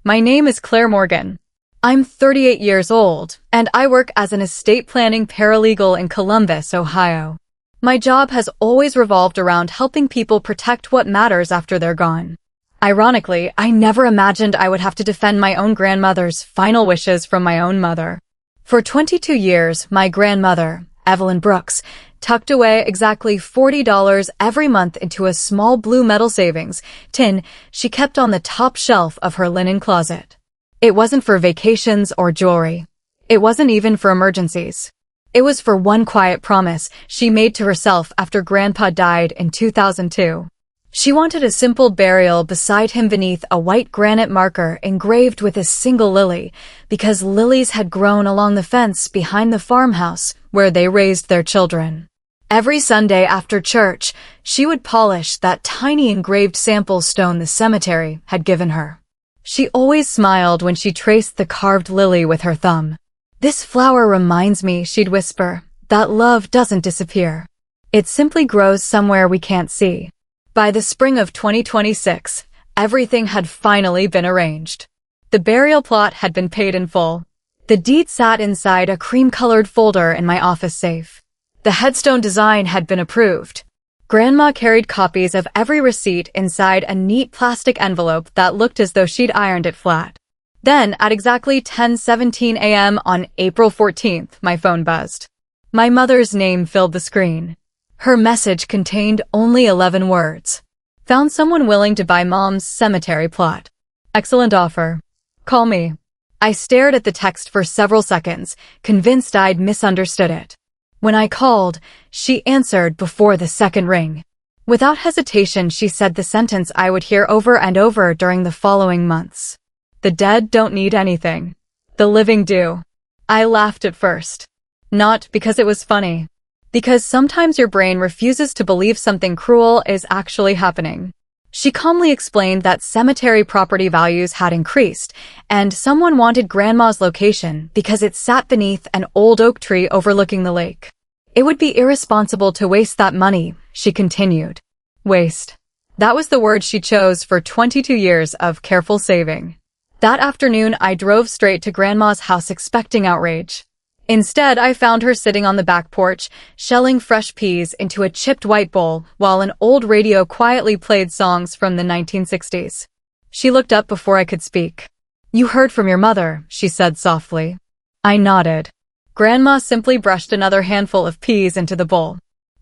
My name is Claire Morgan. I'm 38 years old, and I work as an estate planning paralegal in Columbus, Ohio. My job has always revolved around helping people protect what matters after they're gone. Ironically, I never imagined I would have to defend my own grandmother's final wishes from my own mother. For 22 years, my grandmother, Evelyn Brooks, tucked away exactly $40 every month into a small blue metal savings tin she kept on the top shelf of her linen closet. It wasn't for vacations or jewelry. It wasn't even for emergencies. It was for one quiet promise she made to herself after Grandpa died in 2002. She wanted a simple burial beside him beneath a white granite marker engraved with a single lily, because lilies had grown along the fence behind the farmhouse where they raised their children. Every Sunday after church, she would polish that tiny engraved sample stone the cemetery had given her. She always smiled when she traced the carved lily with her thumb. "This flower reminds me," she'd whisper, "that love doesn't disappear. It simply grows somewhere we can't see." By the spring of 2026, everything had finally been arranged. The burial plot had been paid in full. The deed sat inside a cream-colored folder in my office safe. The headstone design had been approved. Grandma carried copies of every receipt inside a neat plastic envelope that looked as though she'd ironed it flat. Then, at exactly 10:17 a.m. on April 14th, my phone buzzed. My mother's name filled the screen. Her message contained only 11 words. "Found someone willing to buy Mom's cemetery plot. Excellent offer. Call me." I stared at the text for several seconds, convinced I'd misunderstood it. When I called, she answered before the second ring. Without hesitation, she said the sentence I would hear over and over during the following months. "The dead don't need anything. The living do." I laughed at first. Not because it was funny. Because sometimes your brain refuses to believe something cruel is actually happening. She calmly explained that cemetery property values had increased, and someone wanted Grandma's location because it sat beneath an old oak tree overlooking the lake. "It would be irresponsible to waste that money," she continued. Waste. That was the word she chose for 22 years of careful saving. That afternoon, I drove straight to Grandma's house expecting outrage. Instead, I found her sitting on the back porch, shelling fresh peas into a chipped white bowl while an old radio quietly played songs from the 1960s. She looked up before I could speak. "You heard from your mother," she said softly. I nodded. Grandma simply brushed another handful of peas into the bowl.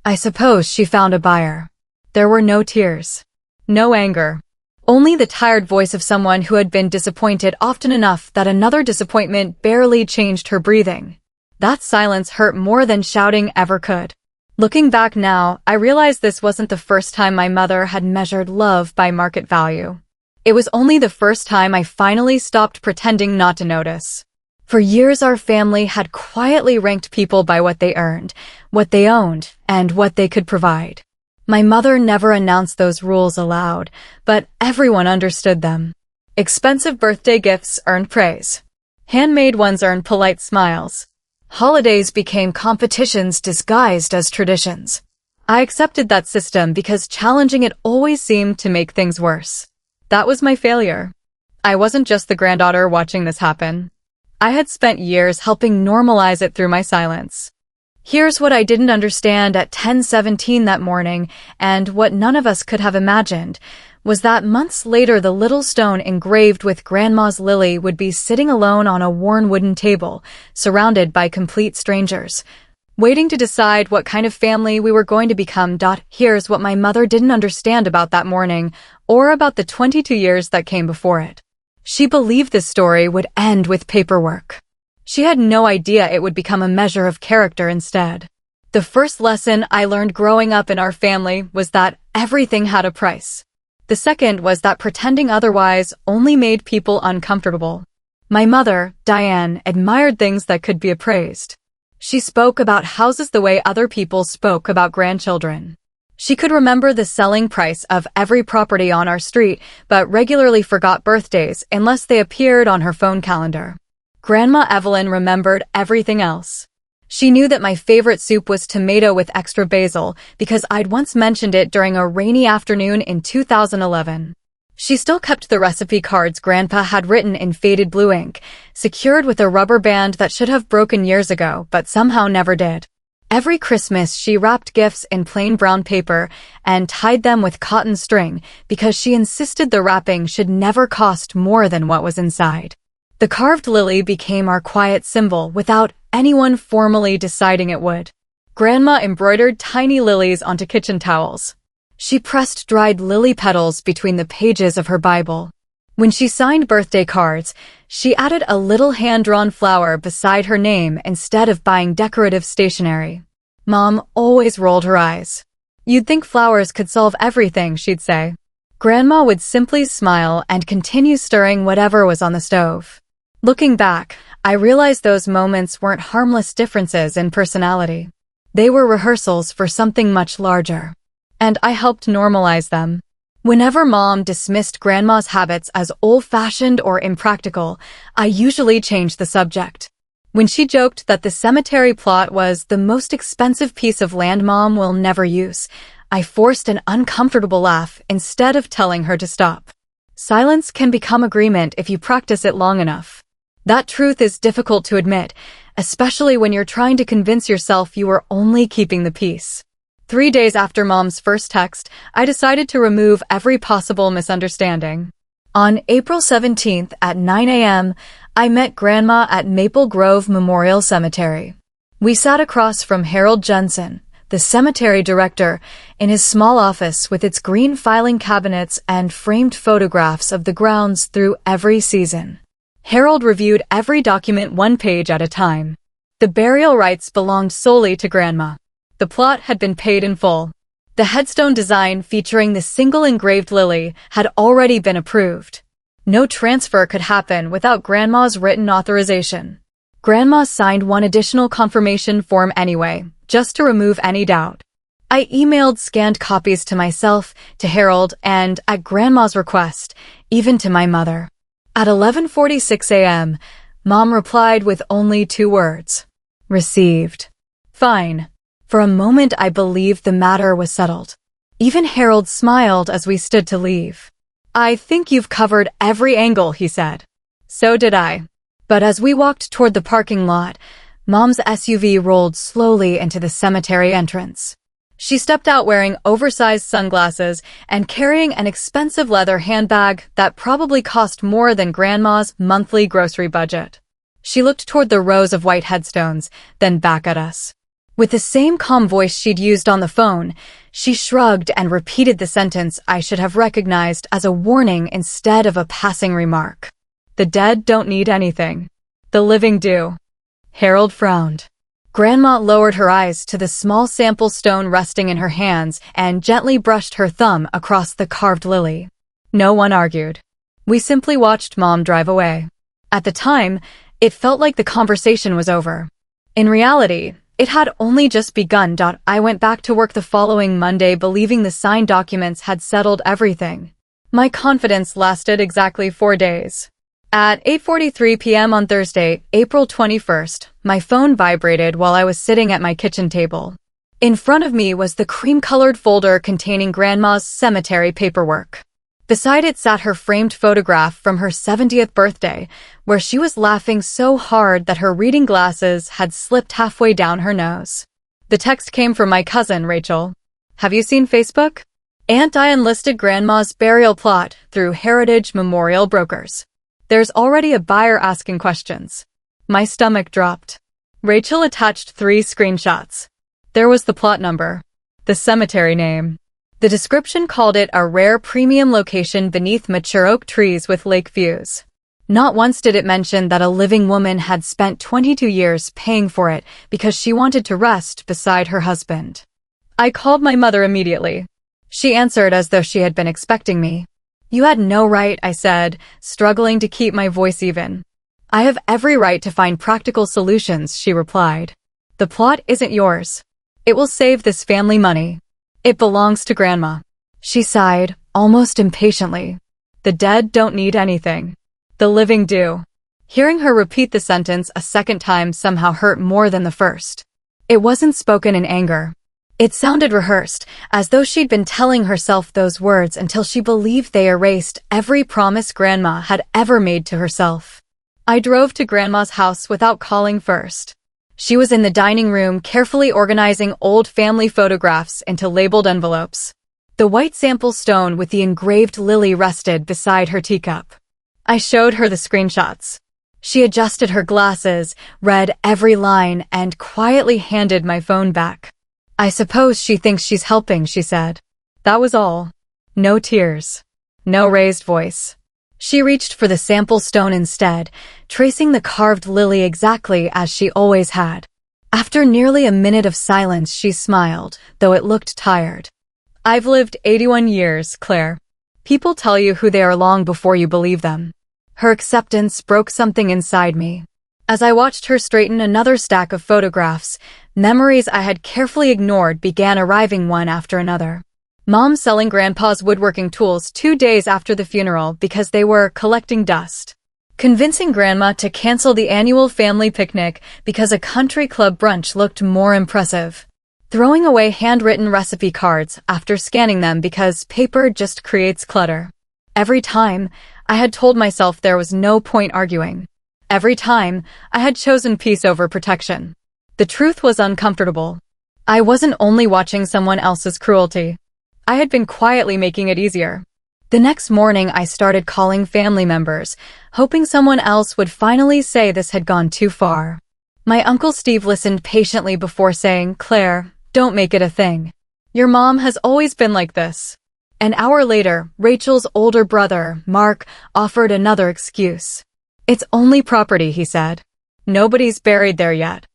"I suppose she found a buyer." There were no tears. No anger. Only the tired voice of someone who had been disappointed often enough that another disappointment barely changed her breathing. That silence hurt more than shouting ever could. Looking back now, I realized this wasn't the first time my mother had measured love by market value. It was only the first time I finally stopped pretending not to notice. For years, our family had quietly ranked people by what they earned, what they owned, and what they could provide. My mother never announced those rules aloud, but everyone understood them. Expensive birthday gifts earned praise. Handmade ones earned polite smiles. Holidays became competitions disguised as traditions. I accepted that system because challenging it always seemed to make things worse. That was my failure. I wasn't just the granddaughter watching this happen. I had spent years helping normalize it through my silence. Here's what I didn't understand at 10:17 that morning, and what none of us could have imagined, was that months later the little stone engraved with Grandma's lily would be sitting alone on a worn wooden table, surrounded by complete strangers, waiting to decide what kind of family we were going to become. Here's what my mother didn't understand about that morning, or about the 22 years that came before it. She believed this story would end with paperwork. She had no idea it would become a measure of character instead. The first lesson I learned growing up in our family was that everything had a price. The second was that pretending otherwise only made people uncomfortable. My mother, Diane, admired things that could be appraised. She spoke about houses the way other people spoke about grandchildren. She could remember the selling price of every property on our street, but regularly forgot birthdays unless they appeared on her phone calendar. Grandma Evelyn remembered everything else. She knew that my favorite soup was tomato with extra basil because I'd once mentioned it during a rainy afternoon in 2011. She still kept the recipe cards Grandpa had written in faded blue ink, secured with a rubber band that should have broken years ago, but somehow never did. Every Christmas, she wrapped gifts in plain brown paper and tied them with cotton string because she insisted the wrapping should never cost more than what was inside. The carved lily became our quiet symbol without anyone formally deciding it would. Grandma embroidered tiny lilies onto kitchen towels. She pressed dried lily petals between the pages of her Bible. When she signed birthday cards, she added a little hand-drawn flower beside her name instead of buying decorative stationery. Mom always rolled her eyes. "You'd think flowers could solve everything," she'd say. Grandma would simply smile and continue stirring whatever was on the stove. Looking back, I realized those moments weren't harmless differences in personality. They were rehearsals for something much larger. And I helped normalize them. Whenever Mom dismissed Grandma's habits as old-fashioned or impractical, I usually changed the subject. When she joked that the cemetery plot was the most expensive piece of land Mom will never use, I forced an uncomfortable laugh instead of telling her to stop. Silence can become agreement if you practice it long enough. That truth is difficult to admit, especially when you're trying to convince yourself you are only keeping the peace. 3 days after Mom's first text, I decided to remove every possible misunderstanding. On April 17th at 9 a.m., I met Grandma at Maple Grove Memorial Cemetery. We sat across from Harold Jensen, the cemetery director, in his small office with its green filing cabinets and framed photographs of the grounds through every season. Harold reviewed every document one page at a time. The burial rights belonged solely to Grandma. The plot had been paid in full. The headstone design featuring the single engraved lily had already been approved. No transfer could happen without Grandma's written authorization. Grandma signed one additional confirmation form anyway, just to remove any doubt. I emailed scanned copies to myself, to Harold, and, at Grandma's request, even to my mother. At 11:46 a.m., Mom replied with only 2 words. "Received." Fine. For a moment I believed the matter was settled. Even Harold smiled as we stood to leave. "I think you've covered every angle," he said. So did I. But as we walked toward the parking lot, Mom's SUV rolled slowly into the cemetery entrance. She stepped out wearing oversized sunglasses and carrying an expensive leather handbag that probably cost more than Grandma's monthly grocery budget. She looked toward the rows of white headstones, then back at us. With the same calm voice she'd used on the phone, she shrugged and repeated the sentence I should have recognized as a warning instead of a passing remark. "The dead don't need anything. The living do." Harold frowned. Grandma lowered her eyes to the small sample stone resting in her hands and gently brushed her thumb across the carved lily. No one argued. We simply watched Mom drive away. At the time, it felt like the conversation was over. In reality, it had only just begun. I went back to work the following Monday believing the signed documents had settled everything. My confidence lasted exactly 4 days. At 8:43 p.m. on Thursday, April 21st, my phone vibrated while I was sitting at my kitchen table. In front of me was the cream-colored folder containing Grandma's cemetery paperwork. Beside it sat her framed photograph from her 70th birthday, where she was laughing so hard that her reading glasses had slipped halfway down her nose. The text came from my cousin, Rachel. "Have you seen Facebook? Aunt I enlisted Grandma's burial plot through Heritage Memorial Brokers. There's already a buyer asking questions." My stomach dropped. Rachel attached 3 screenshots. There was the plot number, the cemetery name. The description called it a rare premium location beneath mature oak trees with lake views. Not once did it mention that a living woman had spent 22 years paying for it because she wanted to rest beside her husband. I called my mother immediately. She answered as though she had been expecting me. "You had no right," I said, struggling to keep my voice even. "I have every right to find practical solutions," she replied. "The plot isn't yours. It will save this family money. It belongs to Grandma." She sighed, almost impatiently. "The dead don't need anything. The living do." Hearing her repeat the sentence a second time somehow hurt more than the first. It wasn't spoken in anger. It sounded rehearsed, as though she'd been telling herself those words until she believed they erased every promise Grandma had ever made to herself. I drove to Grandma's house without calling first. She was in the dining room carefully organizing old family photographs into labeled envelopes. The white sample stone with the engraved lily rested beside her teacup. I showed her the screenshots. She adjusted her glasses, read every line, and quietly handed my phone back. "I suppose she thinks she's helping," she said. That was all. No tears. No raised voice. She reached for the sample stone instead, tracing the carved lily exactly as she always had. After nearly a minute of silence, she smiled, though it looked tired. "I've lived 81 years, Claire. People tell you who they are long before you believe them." Her acceptance broke something inside me. As I watched her straighten another stack of photographs, memories I had carefully ignored began arriving one after another. Mom selling Grandpa's woodworking tools 2 days after the funeral because they were collecting dust. Convincing Grandma to cancel the annual family picnic because a country club brunch looked more impressive. Throwing away handwritten recipe cards after scanning them because paper just creates clutter. Every time, I had told myself there was no point arguing. Every time, I had chosen peace over protection. The truth was uncomfortable. I wasn't only watching someone else's cruelty. I had been quietly making it easier. The next morning, I started calling family members, hoping someone else would finally say this had gone too far. My Uncle Steve listened patiently before saying, "Claire, don't make it a thing. Your mom has always been like this." An hour later, Rachel's older brother, Mark, offered another excuse. "It's only property," he said. "Nobody's buried there yet."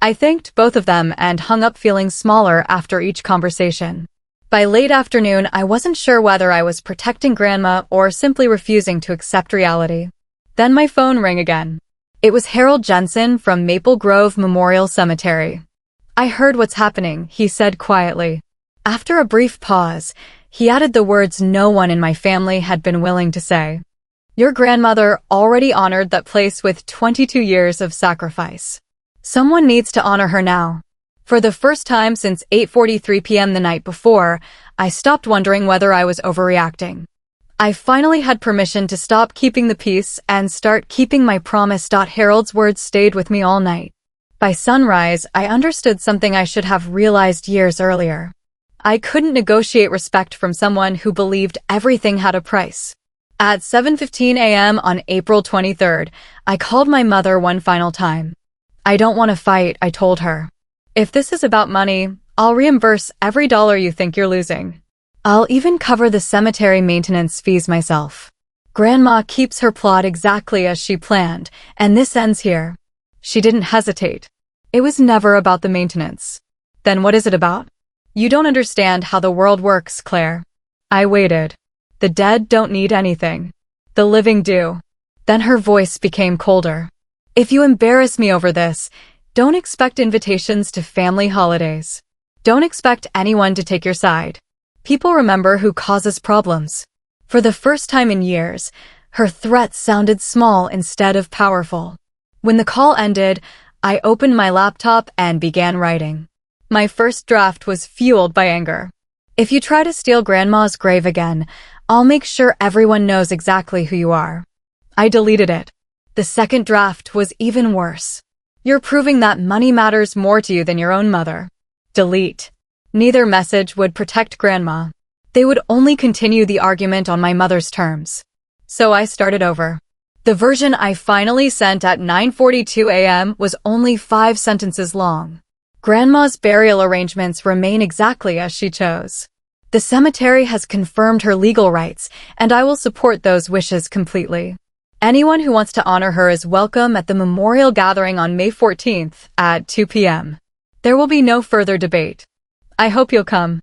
I thanked both of them and hung up feeling smaller after each conversation. By late afternoon, I wasn't sure whether I was protecting Grandma or simply refusing to accept reality. Then my phone rang again. It was Harold Jensen from Maple Grove Memorial Cemetery. "I heard what's happening," he said quietly. After a brief pause, he added the words no one in my family had been willing to say. "Your grandmother already honored that place with 22 years of sacrifice. Someone needs to honor her now." For the first time since 8:43 p.m. the night before, I stopped wondering whether I was overreacting. I finally had permission to stop keeping the peace and start keeping my promise. Harold's words stayed with me all night. By sunrise, I understood something I should have realized years earlier. I couldn't negotiate respect from someone who believed everything had a price. At 7:15 a.m. on April 23rd, I called my mother one final time. "I don't want to fight," I told her. "If this is about money, I'll reimburse every dollar you think you're losing. I'll even cover the cemetery maintenance fees myself." Grandma keeps her plot exactly as she planned, and this ends here. She didn't hesitate. It was never about the maintenance. Then what is it about? "You don't understand how the world works, Claire." I waited. "The dead don't need anything. The living do." Then her voice became colder. "If you embarrass me over this, don't expect invitations to family holidays. Don't expect anyone to take your side. People remember who causes problems." For the first time in years, her threats sounded small instead of powerful. When the call ended, I opened my laptop and began writing. My first draft was fueled by anger. "If you try to steal Grandma's grave again, I'll make sure everyone knows exactly who you are." I deleted it. The second draft was even worse. "You're proving that money matters more to you than your own mother." Delete. Neither message would protect Grandma. They would only continue the argument on my mother's terms. So I started over. The version I finally sent at 9:42 a.m. was only 5 sentences long. Grandma's burial arrangements remain exactly as she chose. The cemetery has confirmed her legal rights, and I will support those wishes completely. Anyone who wants to honor her is welcome at the memorial gathering on May 14th at 2 p.m. There will be no further debate. I hope you'll come.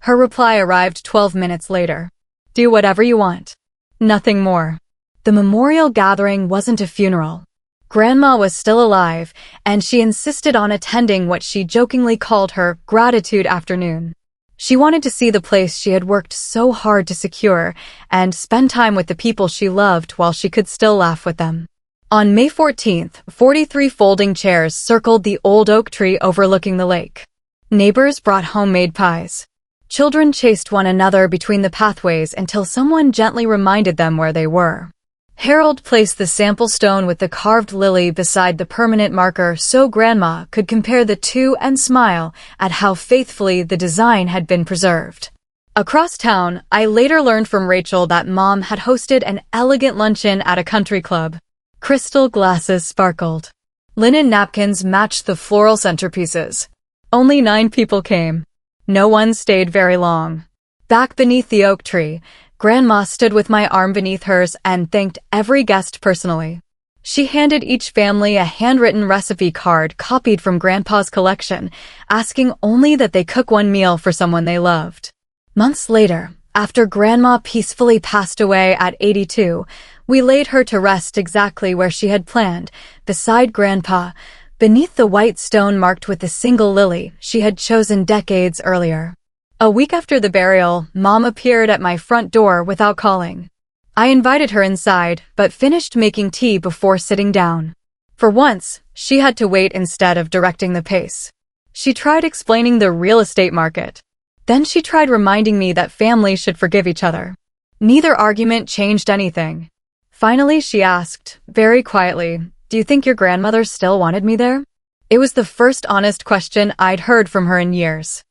Her reply arrived 12 minutes later. "Do whatever you want. Nothing more." The memorial gathering wasn't a funeral. Grandma was still alive, and she insisted on attending what she jokingly called her gratitude afternoon. She wanted to see the place she had worked so hard to secure and spend time with the people she loved while she could still laugh with them. On May 14th, 43 folding chairs circled the old oak tree overlooking the lake. Neighbors brought homemade pies. Children chased one another between the pathways until someone gently reminded them where they were. Harold placed the sample stone with the carved lily beside the permanent marker so Grandma could compare the two and smile at how faithfully the design had been preserved. Across town, I later learned from Rachel that Mom had hosted an elegant luncheon at a country club. Crystal glasses sparkled. Linen napkins matched the floral centerpieces. Only 9 people came. No one stayed very long. Back beneath the oak tree, Grandma stood with my arm beneath hers and thanked every guest personally. She handed each family a handwritten recipe card copied from Grandpa's collection, asking only that they cook one meal for someone they loved. Months later, after Grandma peacefully passed away at 82, we laid her to rest exactly where she had planned, beside Grandpa, beneath the white stone marked with the single lily she had chosen decades earlier. A week after the burial, Mom appeared at my front door without calling. I invited her inside, but finished making tea before sitting down. For once, she had to wait instead of directing the pace. She tried explaining the real estate market. Then she tried reminding me that families should forgive each other. Neither argument changed anything. Finally, she asked, very quietly, "Do you think your grandmother still wanted me there?" It was the first honest question I'd heard from her in years.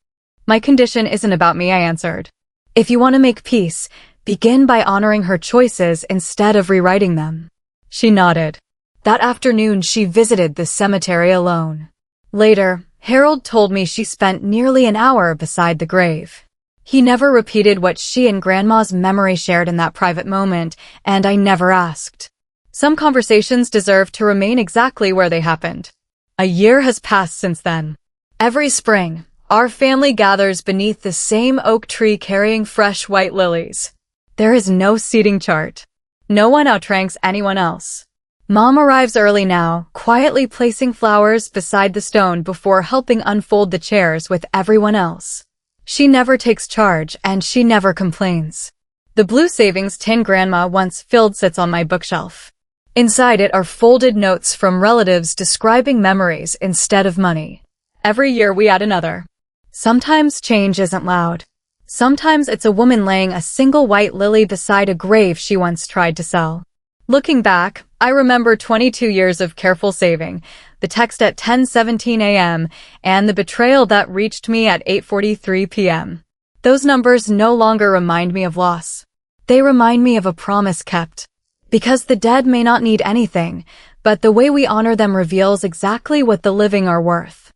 "My condition isn't about me," I answered. "If you want to make peace, begin by honoring her choices instead of rewriting them." She nodded. That afternoon, she visited the cemetery alone. Later, Harold told me she spent nearly an hour beside the grave. He never repeated what she and Grandma's memory shared in that private moment, and I never asked. Some conversations deserve to remain exactly where they happened. A year has passed since then. Every spring, our family gathers beneath the same oak tree carrying fresh white lilies. There is no seating chart. No one outranks anyone else. Mom arrives early now, quietly placing flowers beside the stone before helping unfold the chairs with everyone else. She never takes charge, and she never complains. The blue savings tin Grandma once filled sits on my bookshelf. Inside it are folded notes from relatives describing memories instead of money. Every year we add another. Sometimes change isn't loud. Sometimes it's a woman laying a single white lily beside a grave she once tried to sell. Looking back, I remember 22 years of careful saving, the text at 10:17 a.m., and the betrayal that reached me at 8:43 p.m. Those numbers no longer remind me of loss. They remind me of a promise kept. Because the dead may not need anything, but the way we honor them reveals exactly what the living are worth.